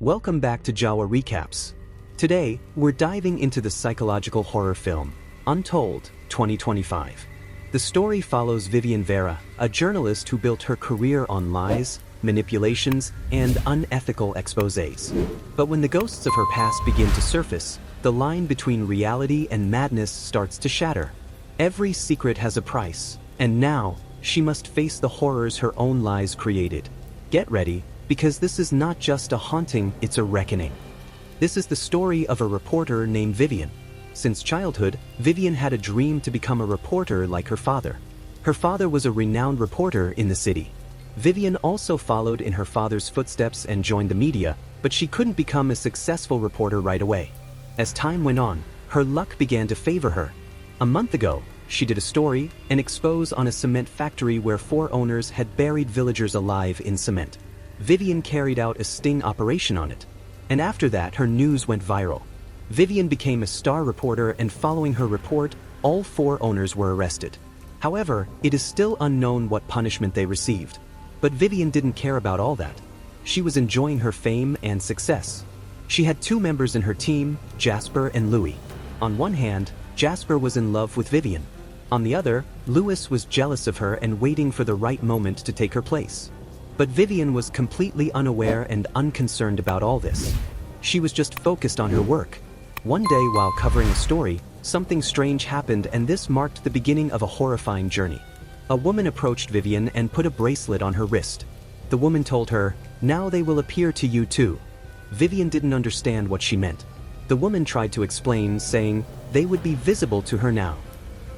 Welcome back to Jawa Recaps. Today, we're diving into the psychological horror film, Untold, 2025. The story follows Vivian Vera, a journalist who built her career on lies, manipulations, and unethical exposés. But when the ghosts of her past begin to surface, the line between reality and madness starts to shatter. Every secret has a price, and now, she must face the horrors her own lies created. Get ready, because this is not just a haunting, it's a reckoning. This is the story of a reporter named Vivian. Since childhood, Vivian had a dream to become a reporter like her father. Her father was a renowned reporter in the city. Vivian also followed in her father's footsteps and joined the media, but she couldn't become a successful reporter right away. As time went on, her luck began to favor her. A month ago, she did a story, an expose on a cement factory where 4 owners had buried villagers alive in cement. Vivian carried out a sting operation on it. And after that, her news went viral. Vivian became a star reporter, and following her report, all 4 owners were arrested. However, it is still unknown what punishment they received. But Vivian didn't care about all that. She was enjoying her fame and success. She had 2 members in her team, Jasper and Louis. On one hand, Jasper was in love with Vivian. On the other, Louis was jealous of her and waiting for the right moment to take her place. But Vivian was completely unaware and unconcerned about all this. She was just focused on her work. One day while covering a story, something strange happened, and this marked the beginning of a horrifying journey. A woman approached Vivian and put a bracelet on her wrist. The woman told her, "Now they will appear to you too." Vivian didn't understand what she meant. The woman tried to explain, saying they would be visible to her now.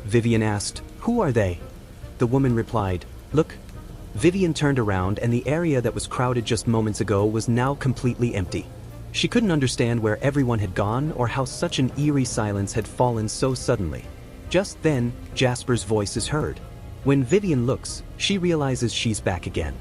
Vivian asked, "Who are they?" The woman replied, "Look." Vivian turned around, and the area that was crowded just moments ago was now completely empty. She couldn't understand where everyone had gone or how such an eerie silence had fallen so suddenly. Just then, Jasper's voice is heard. When Vivian looks, she realizes she's back again.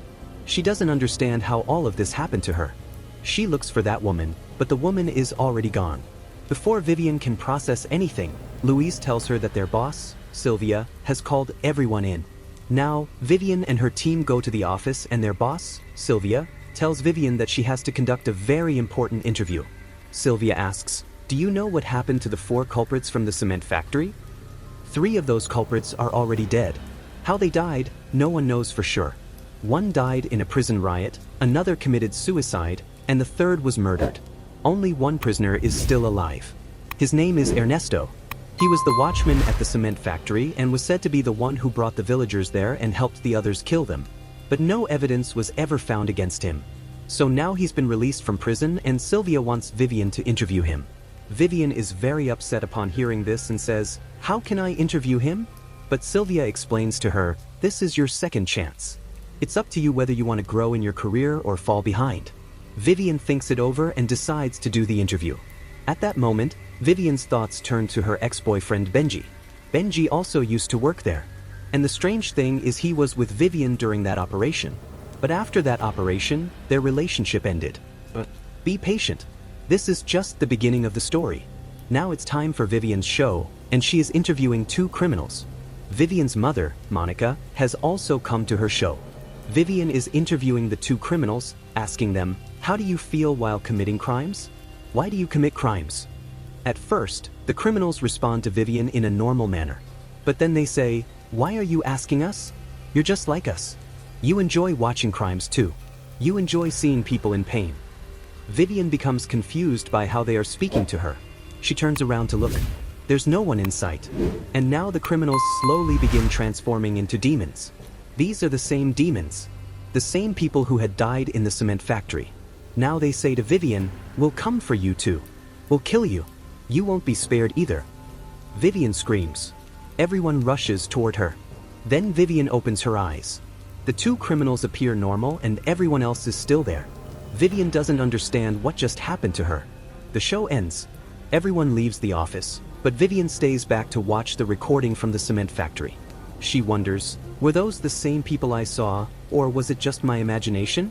She doesn't understand how all of this happened to her. She looks for that woman, but the woman is already gone. Before Vivian can process anything, Louise tells her that their boss, Sylvia, has called everyone in. Now, Vivian and her team go to the office, and their boss, Sylvia, tells Vivian that she has to conduct a very important interview. Sylvia asks, "Do you know what happened to the 4 culprits from the cement factory?" 3 of those culprits are already dead. How they died, no one knows for sure. One died in a prison riot, another committed suicide, and the 3rd was murdered. Only one prisoner is still alive. His name is Ernesto. He was the watchman at the cement factory and was said to be the one who brought the villagers there and helped the others kill them. But no evidence was ever found against him. So now he's been released from prison, and Sylvia wants Vivian to interview him. Vivian is very upset upon hearing this and says, "How can I interview him?" But Sylvia explains to her, "This is your second chance. It's up to you whether you want to grow in your career or fall behind." Vivian thinks it over and decides to do the interview. At that moment, Vivian's thoughts turn to her ex-boyfriend Benji. Benji also used to work there. And the strange thing is he was with Vivian during that operation. But after that operation, their relationship ended. But be patient. This is just the beginning of the story. Now it's time for Vivian's show, and she is interviewing 2 criminals. Vivian's mother, Monica, has also come to her show. Vivian is interviewing the 2 criminals, asking them, "How do you feel while committing crimes? Why do you commit crimes?" At first, the criminals respond to Vivian in a normal manner. But then they say, "Why are you asking us? You're just like us. You enjoy watching crimes too. You enjoy seeing people in pain." Vivian becomes confused by how they are speaking to her. She turns around to look. There's no one in sight. And now the criminals slowly begin transforming into demons. These are the same demons. The same people who had died in the cement factory. Now they say to Vivian, "We'll come for you too. We'll kill you. You won't be spared either." Vivian screams. Everyone rushes toward her. Then Vivian opens her eyes. The 2 criminals appear normal, and everyone else is still there. Vivian doesn't understand what just happened to her. The show ends. Everyone leaves the office, but Vivian stays back to watch the recording from the cement factory. She wonders, were those the same people I saw, or was it just my imagination?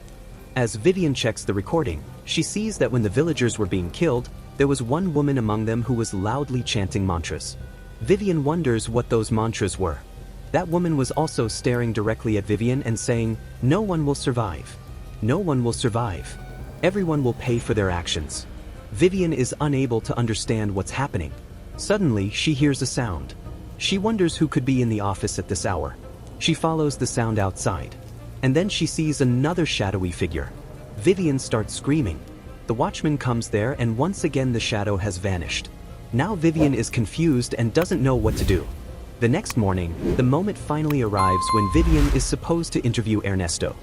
As Vivian checks the recording, she sees that when the villagers were being killed, there was one woman among them who was loudly chanting mantras. Vivian wonders what those mantras were. That woman was also staring directly at Vivian and saying, "No one will survive. No one will survive." Everyone will pay for their actions. Vivian is unable to understand what's happening. Suddenly, she hears a sound. She wonders who could be in the office at this hour. She follows the sound outside. And then she sees another shadowy figure. Vivian starts screaming. The watchman comes there and once again the shadow has vanished. Now Vivian is confused and doesn't know what to do. The next morning, the moment finally arrives when Vivian is supposed to interview Ernesto.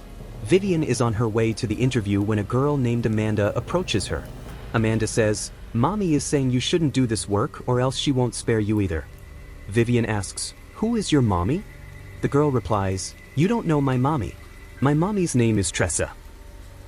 Vivian is on her way to the interview when a girl named Amanda approaches her. Amanda says, "Mommy is saying you shouldn't do this work or else she won't spare you either." Vivian asks, "Who is your mommy?" The girl replies, "You don't know my mommy. My mommy's name is Tressa."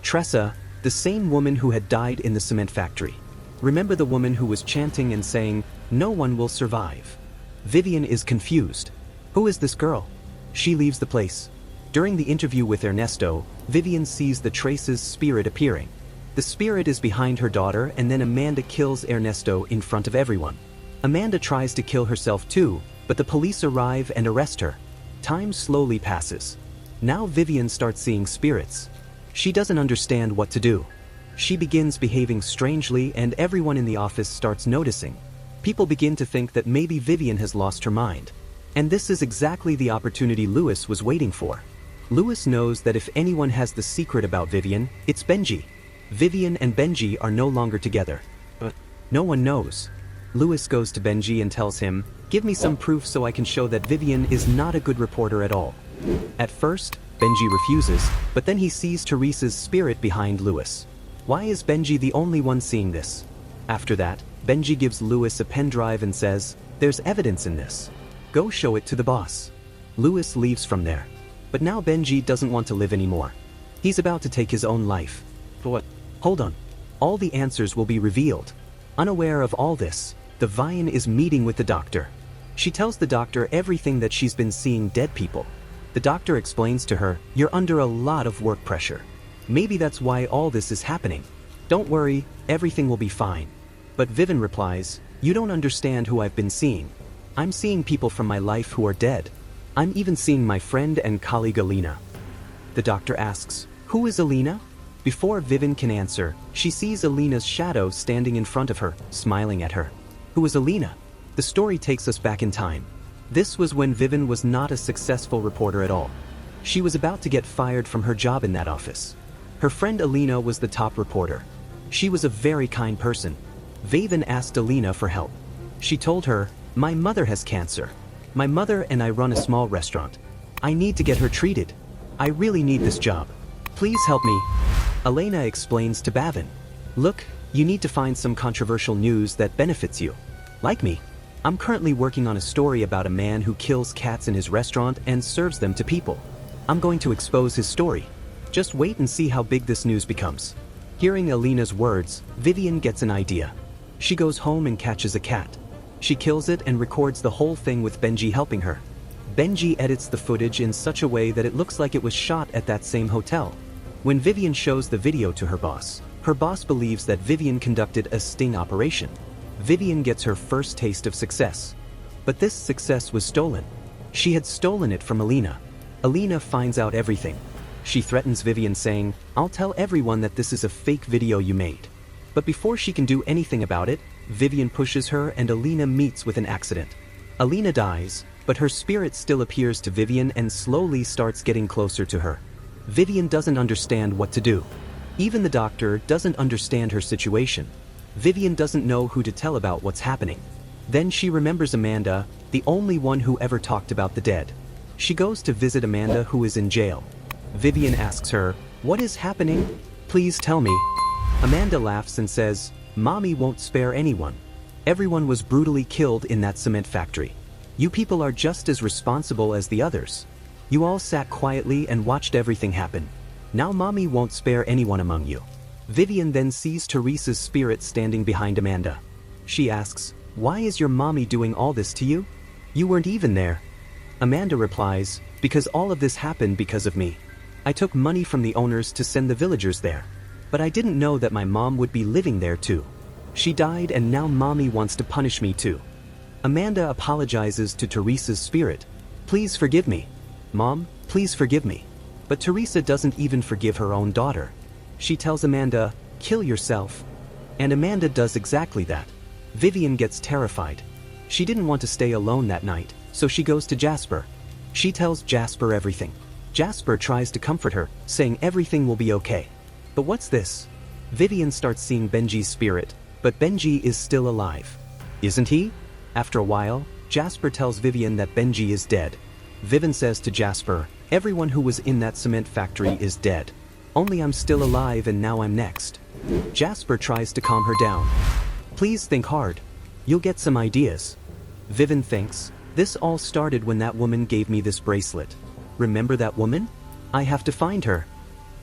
Tressa, the same woman who had died in the cement factory. Remember the woman who was chanting and saying, "No one will survive." Vivian is confused. Who is this girl? She leaves the place. During the interview with Ernesto, Vivian sees the Trace's spirit appearing. The spirit is behind her daughter and then Amanda kills Ernesto in front of everyone. Amanda tries to kill herself too, but the police arrive and arrest her. Time slowly passes. Now Vivian starts seeing spirits. She doesn't understand what to do. She begins behaving strangely and everyone in the office starts noticing. People begin to think that maybe Vivian has lost her mind. And this is exactly the opportunity Louis was waiting for. Louis knows that if anyone has the secret about Vivian, it's Benji. Vivian and Benji are no longer together. But no one knows. Louis goes to Benji and tells him, "Give me some proof so I can show that Vivian is not a good reporter at all." At first, Benji refuses, but then he sees Teresa's spirit behind Louis. Why is Benji the only one seeing this? After that, Benji gives Louis a pen drive and says, "There's evidence in this. Go show it to the boss." Louis leaves from there. But now Benji doesn't want to live anymore. He's about to take his own life. But what? Hold on. All the answers will be revealed. Unaware of all this, the Vian is meeting with the doctor. She tells the doctor everything that she's been seeing dead people. The doctor explains to her, "You're under a lot of work pressure. Maybe that's why all this is happening. Don't worry, everything will be fine." But Vivian replies, "You don't understand who I've been seeing. I'm seeing people from my life who are dead. I'm even seeing my friend and colleague Alina." The doctor asks, "Who is Alina?" Before Vivian can answer, she sees Alina's shadow standing in front of her, smiling at her. Who is Alina? The story takes us back in time. This was when Vivian was not a successful reporter at all. She was about to get fired from her job in that office. Her friend Alina was the top reporter. She was a very kind person. Vivian asked Alina for help. She told her, "My mother has cancer. My mother and I run a small restaurant. I need to get her treated. I really need this job. Please help me." Elena explains to Bavin, "Look, you need to find some controversial news that benefits you. Like me. I'm currently working on a story about a man who kills cats in his restaurant and serves them to people. I'm going to expose his story. Just wait and see how big this news becomes." Hearing Alina's words, Vivian gets an idea. She goes home and catches a cat. She kills it and records the whole thing with Benji helping her. Benji edits the footage in such a way that it looks like it was shot at that same hotel. When Vivian shows the video to her boss believes that Vivian conducted a sting operation. Vivian gets her first taste of success. But this success was stolen. She had stolen it from Alina. Alina finds out everything. She threatens Vivian saying, "I'll tell everyone that this is a fake video you made." But before she can do anything about it, Vivian pushes her and Alina meets with an accident. Alina dies, but her spirit still appears to Vivian and slowly starts getting closer to her. Vivian doesn't understand what to do. Even the doctor doesn't understand her situation. Vivian doesn't know who to tell about what's happening. Then she remembers Amanda, the only one who ever talked about the dead. She goes to visit Amanda, who is in jail. Vivian asks her, "What is happening? Please tell me." Amanda laughs and says, "Mommy won't spare anyone. Everyone was brutally killed in that cement factory. You people are just as responsible as the others. You all sat quietly and watched everything happen. Now Mommy won't spare anyone among you." Vivian then sees Teresa's spirit standing behind Amanda. She asks, "Why is your mommy doing all this to you? You weren't even there." Amanda replies, "Because all of this happened because of me. I took money from the owners to send the villagers there. But I didn't know that my mom would be living there too. She died and now Mommy wants to punish me too." Amanda apologizes to Teresa's spirit. "Please forgive me. Mom, please forgive me." But Teresa doesn't even forgive her own daughter. She tells Amanda, kill yourself." And Amanda does exactly that. Vivian gets terrified. She didn't want to stay alone that night, so she goes to Jasper. She tells Jasper everything. Jasper tries to comfort her, saying everything will be okay. But what's this? Vivian starts seeing Benji's spirit, but Benji is still alive. Isn't he? After a while, Jasper tells Vivian that Benji is dead. Vivian says to Jasper, "Everyone who was in that cement factory is dead. Only I'm still alive and now I'm next." Jasper tries to calm her down. "Please think hard. You'll get some ideas." Vivian thinks, "This all started when that woman gave me this bracelet. Remember that woman? I have to find her."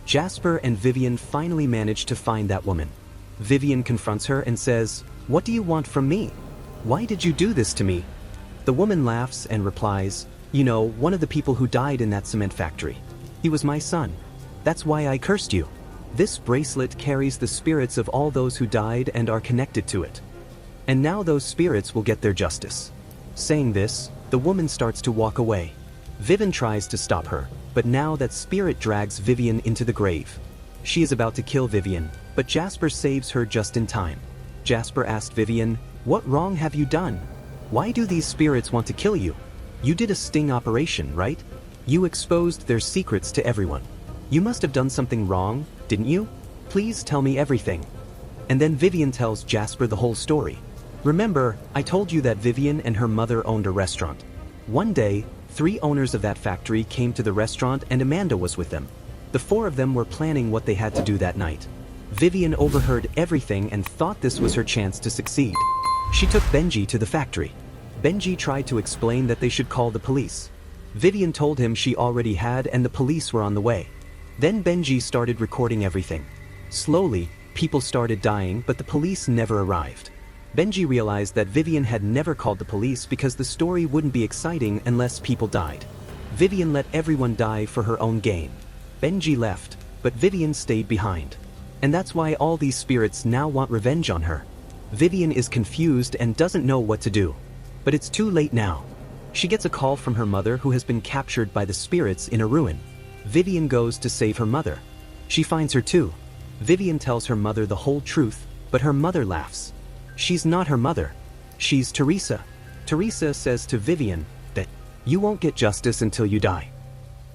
Jasper and Vivian finally manage to find that woman. Vivian confronts her and says, "What do you want from me? Why did you do this to me?" The woman laughs and replies, "You know, one of the people who died in that cement factory. He was my son. That's why I cursed you. This bracelet carries the spirits of all those who died and are connected to it. And now those spirits will get their justice." Saying this, the woman starts to walk away. Vivian tries to stop her, but now that spirit drags Vivian into the grave. She is about to kill Vivian, but Jasper saves her just in time. Jasper asked Vivian, "What wrong have you done? Why do these spirits want to kill you? You did a sting operation, right? You exposed their secrets to everyone. You must have done something wrong, didn't you? Please tell me everything." And then Vivian tells Jasper the whole story. "Remember, I told you that Vivian and her mother owned a restaurant. One day, 3 owners of that factory came to the restaurant and Amanda was with them. The 4 of them were planning what they had to do that night. Vivian overheard everything and thought this was her chance to succeed. She took Benji to the factory. Benji tried to explain that they should call the police. Vivian told him she already had and the police were on the way. Then Benji started recording everything. Slowly, people started dying, but the police never arrived. Benji realized that Vivian had never called the police because the story wouldn't be exciting unless people died. Vivian let everyone die for her own gain. Benji left, but Vivian stayed behind. And that's why all these spirits now want revenge on her. Vivian is confused and doesn't know what to do. But it's too late now. She gets a call from her mother who has been captured by the spirits in a ruin. Vivian goes to save her mother. She finds her too. Vivian tells her mother the whole truth, but her mother laughs. She's not her mother. She's Teresa. Teresa says to Vivian that you won't get justice until you die.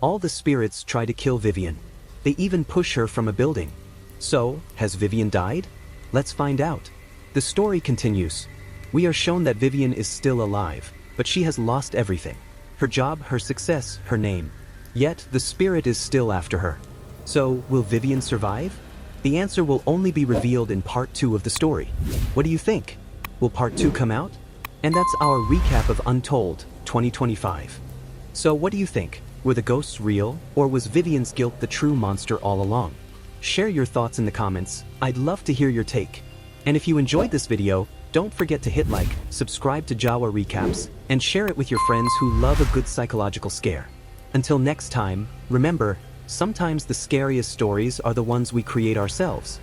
All the spirits try to kill Vivian. They even push her from a building. So, has Vivian died? Let's find out. The story continues. We are shown that Vivian is still alive, but she has lost everything. Her job, her success, her name. Yet, the spirit is still after her. So, will Vivian survive? The answer will only be revealed in part 2 of the story. What do you think? Will part 2 come out? And that's our recap of Untold 2025. So what do you think? Were the ghosts real, or was Vivian's guilt the true monster all along? Share your thoughts in the comments. I'd love to hear your take. And if you enjoyed this video, don't forget to hit like, subscribe to Jawa Recaps, and share it with your friends who love a good psychological scare. Until next time, remember, sometimes the scariest stories are the ones we create ourselves.